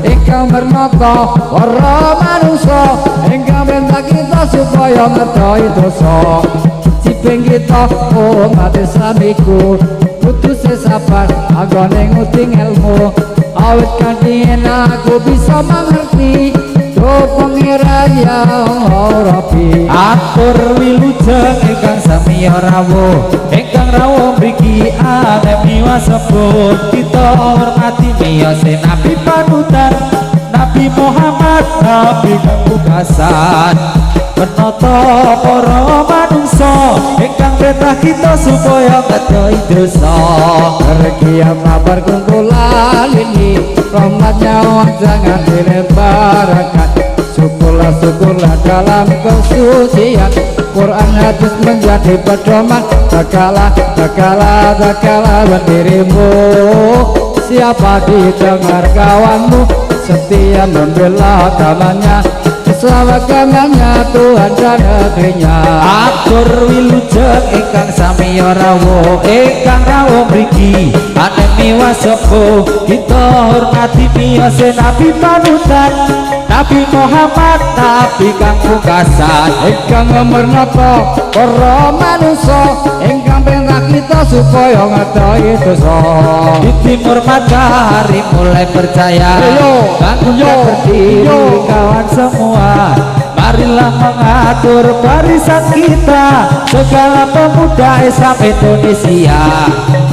ingkang mernata para manungsa ingkang perintah kita supaya ngerti dosa cipeng kita umat Islam iku kudu sabar anggone nguting ilmu awit kanthi aku bisa mengerti pangeran yang Rabbi atur wilujeng ingkang sami rawuh ingkang rawuh mriki alami wasebut kita hormati miyose Nabi panutan Nabi Muhammad Nabi kang pungkasan penata para manungsa ingkang perintah kita supaya ngedohi dosa rekiam kabar kumpulan ini rahmatnya jangan dilemparkan syukurlah dalam kesucian Quran hadis menjadi pedoman tegaklah berdirimu siapa didengar kawanmu setia membela agamanya Islam agamanya Tuhan dan negerinya atur wilujeng ingkang sami rawuh ingkang rawuh mriki anemi wasepuh kita hormati miyose Nabi panutan Nabi Muhammad Nabi kang pungkasan ingkang mernata para manungsa ingkang perintah kita supaya ngedohi dosa di timur matahari mulai percaya bangunlah berdiri kawan semua marilah mengatur barisan kita segala pemuda Islam Indonesia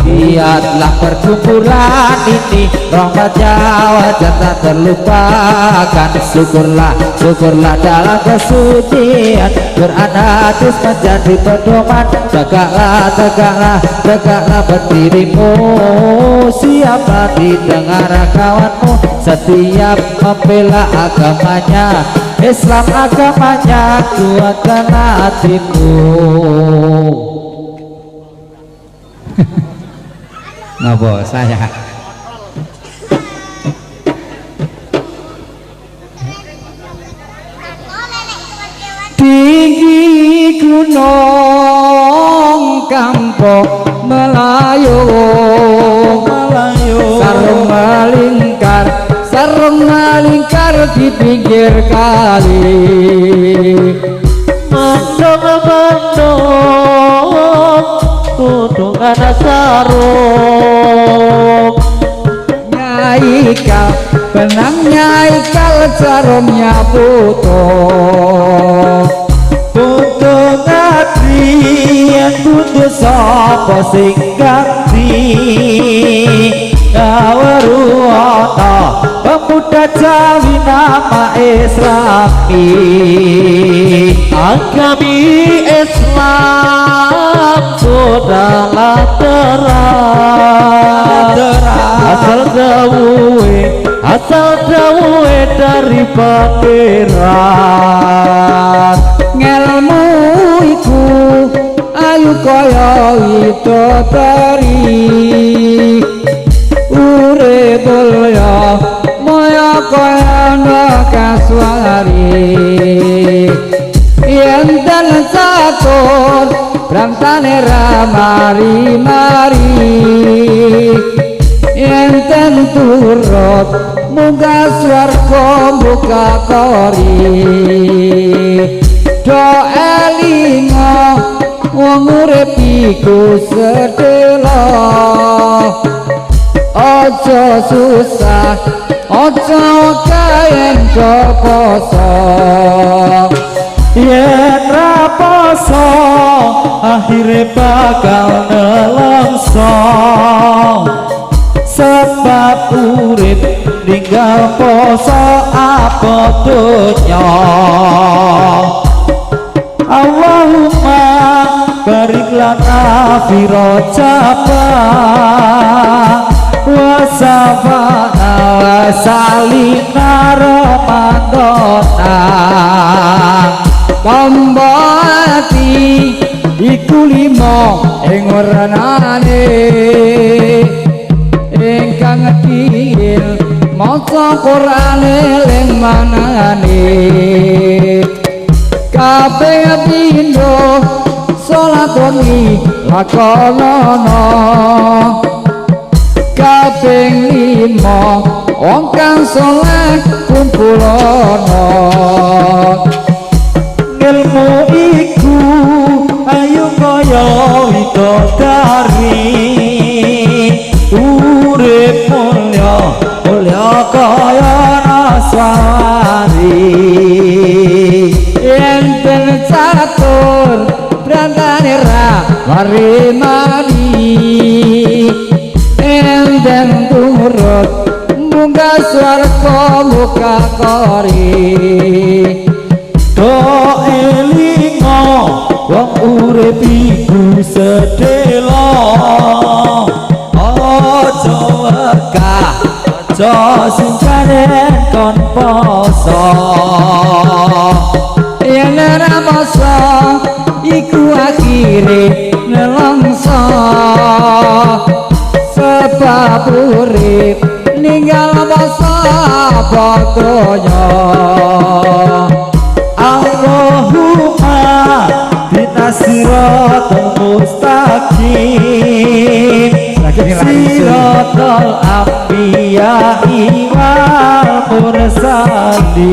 lihatlah perkumpulan ini rahmatnya wajah tak terlupakan syukurlah dalam kesucian Quran hadis menjadi pedoman tegaklah berdirimu siapa didengar kawanmu setiap membela agamanya Islam agamanya kuatkan hatimu ngapa saya tinggi gunung kampung Melayu sarung melingkar di pinggir kali mendung tudungan sarung nyaikal benang nyaikal sarungnya putus kudu sapa sing ganti kaweruana pemuda Jawi nama Islami agami Islam sudah terang asal dawuhe dari pangeran ngelmu iku ayu kaya widodari urip mulya moyo kaya nakaswari yen den catur brantane ramari-mari yen den turut munggah swarga buka kori do elinga wong urip iku sedhela aja susah aja kaen poso yen ra poso akhire bakal nelongso sebab urip ninggal poso apa donya Allahumma barik lana fi rajaba wa safana wa salina ramadana kambati iku limo ing warnane ingkang ngedil maca Quran eling manane kabeh pindho salat wengi lakonono kaping 5 wong kang saleh kumpulono ilmu iku ayu kaya widodari urip mulya mulya kaya naswari yen ben catur brantane ra mari mari enten turut munggah swarga muka kori do elingo wong urip iku sedelo aja wegah aja sincane kon poso yen ora poso iku akhire nelongso sebab urip ninggal poso pokonya Allahumma binasiratul mustaqim siratal anbiya'i wal mursalin.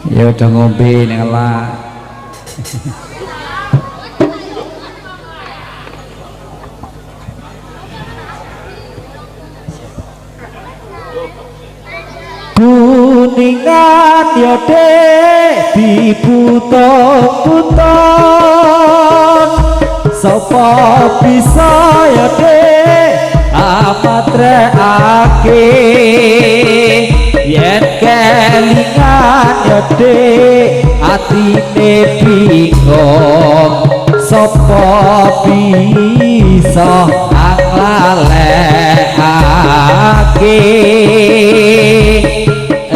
Ya udah ngombe ning lah. Kuningan ya dek diputung-putung sapa bisa ya dek amatreake yen kelingan ya dek atine bingung sapa bisa anglalekake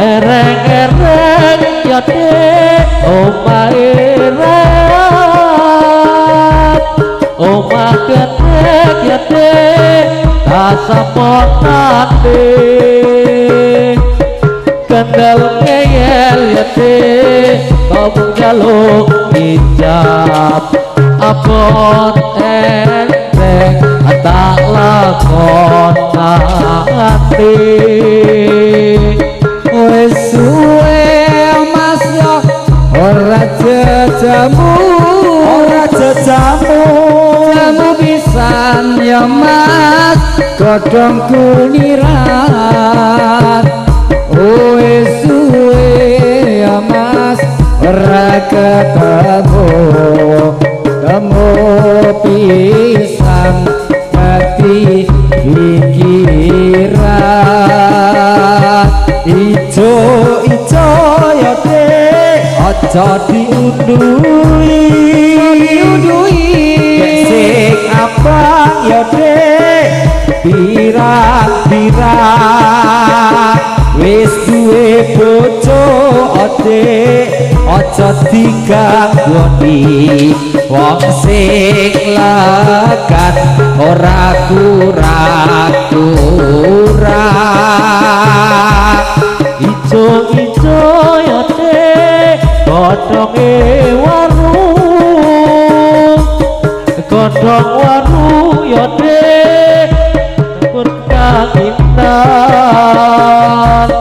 ereng-ereng ya dek omahe rat omah gedek ya dek kasamonate kendal ngeyel ya dek kamu jaluk ijab abot enteng tak lakon nanti Wes suwe mas yo ora jejamu jamu pisan ya mas godhong kuniran wes suwe ya mas ora ketemu kamu pisan mati pikiran ijo-ijo ya dek aja diundui sing abang ya dek pirang-pirang wis duwe bojo adek aja diganggoni wong sing lekat ora kurang-kurang ijo-ijo ya dek godhonge warung ya dek berkanginan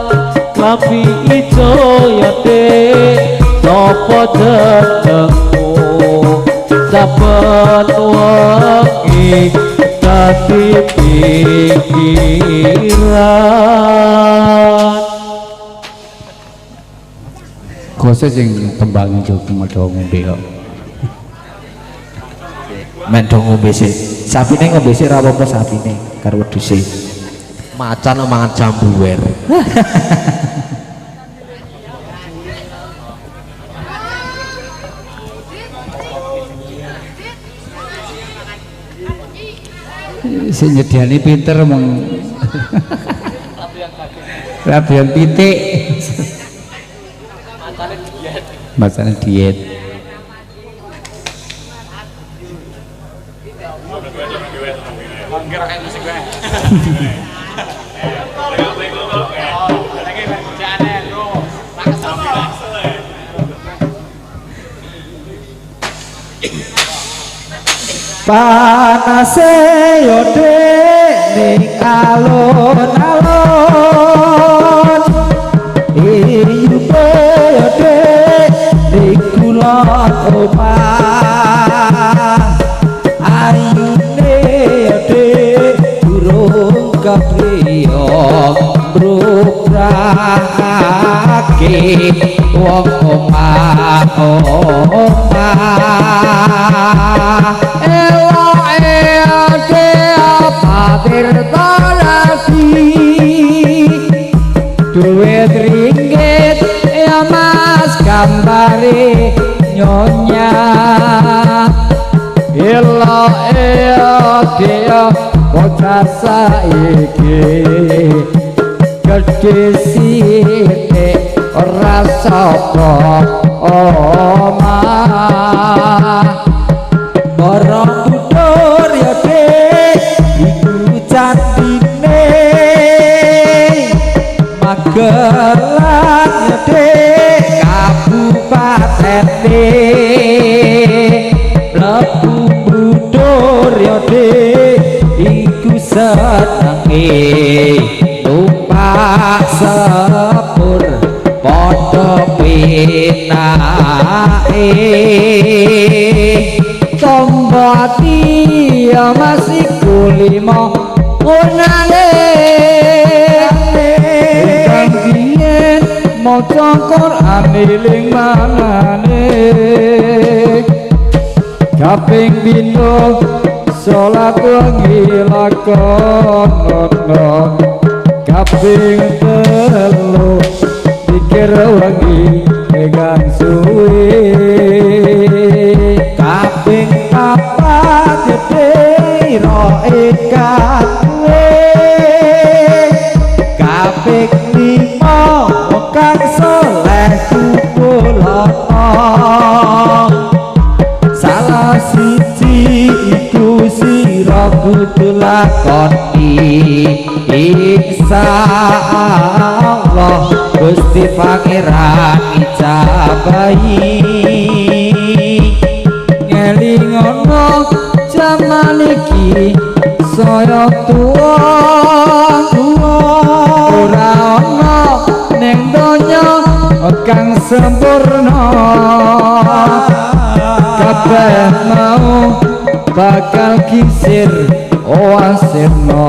lampi ijo ya dek sapa jenengmu saben wengi dadi pikiran. Kose sing tembang jogi medho ngombe kok. Men do ngombe sik. Sapine ngombe sik ra apa-apa sapine karo wedhuse. Macan mangan jambuwer. Sing nyediani pinter mong rabian pitik macane diet panase yo ning alon-alon iyupe yo ning kulon omah ayune yo durung kepriyo brubrake wong omah eloke patir tolasi duit ringgit ya mas gambare nyonya eloke bocah saiki gedhe sithik ora sapa omah borong budur ya dek iku candine Magelang ya dek kabupatene Lebu budur ya dek iku senenge numpak sepur padha penake tombo ati ya masih kulimo unane kangien maca Quran eling manane kaping pindho salat wengi lakonono kaping telu pikir wengi megang suwe kaping papat gede ro ikat kaping lima kang soleh kukulono salah siji iku sira kudu lakoni insyaallah Gusti Pangeran ijabahi ngelingono jaman iki saya tuwa ora ana ning donya kang sempurna kabeh mau bakal kisir oasirno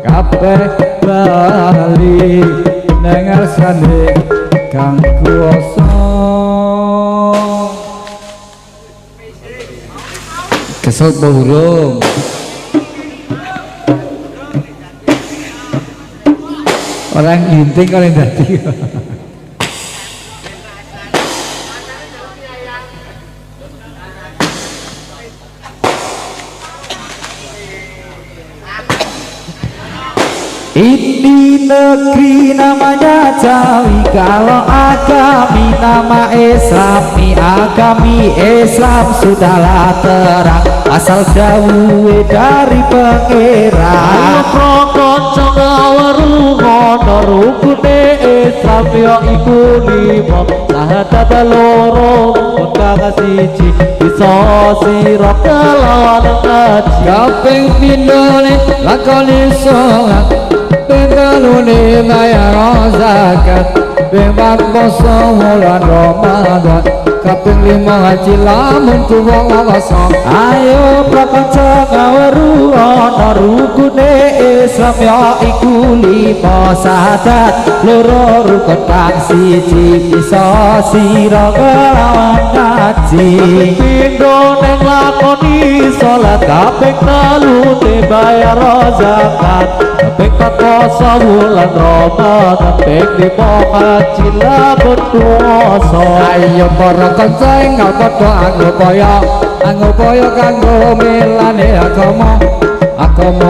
kabeh bali nengarsane kang kuwasa kesel burung orang ginting kalau dadi Ini negeri namanya Jawi, kalau agami nama Islami, agami Islam sudahlah terang, asal dawuhe dari pangeran. Kanca ngaweruhono rukune Islam ya iku lima, syahadat loro kang siji bisa sira kelawan ngaji. kaping pindhone lakoni salat pengalune bayar zakat bebas poso wulan Ramadan kaping 5 haji lamun tuwa wawasan ayo prakanca ngaweruhono rukune Islam ya iku lima, syahadat loro rukun kang siji bisa sira kelawan ngaji. Pindho ning lakoni salat kaping 3 bayar zakat kaping 4 poso wulan Ramadan kaping 5 haji lamun puasa. ayo para kanca enggal padha angupaya kanggo milane agama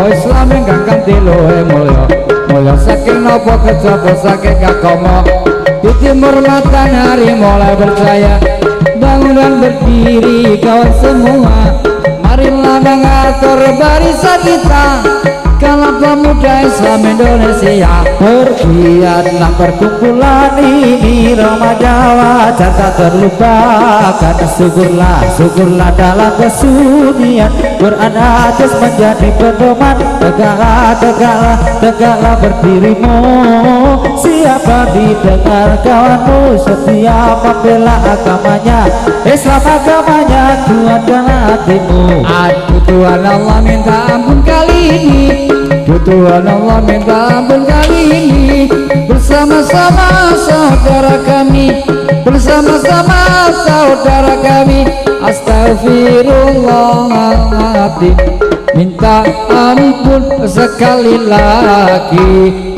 Islam ingkang kanthi luwih mulya saking napa kejaba saking agama di timur matahari mulai bercahaya bangunan berdiri kawan semua marilah mengatur barisan kita Marilah pemuda Islam Indonesia, Bergiatlah perkumpulan ini Ramadan wajar tak terlupakan. Syukurlah, syukurlah dalam kesunyian Quran hadis menjadi pedoman. Tegaklah, tegaklah, tegaklah berdirimu. Siapa didengar kawanmu, setia membela agamanya, Islam agamanya, Tuhan dan hatimu. Aduh Tuhan Allah minta ampun kali ini, Tuhan Allah minta ampun kali ini. Bersama-sama saudara kami, bersama-sama saudara kami, astagfirullahaladzim, minta ampun sekali lagi.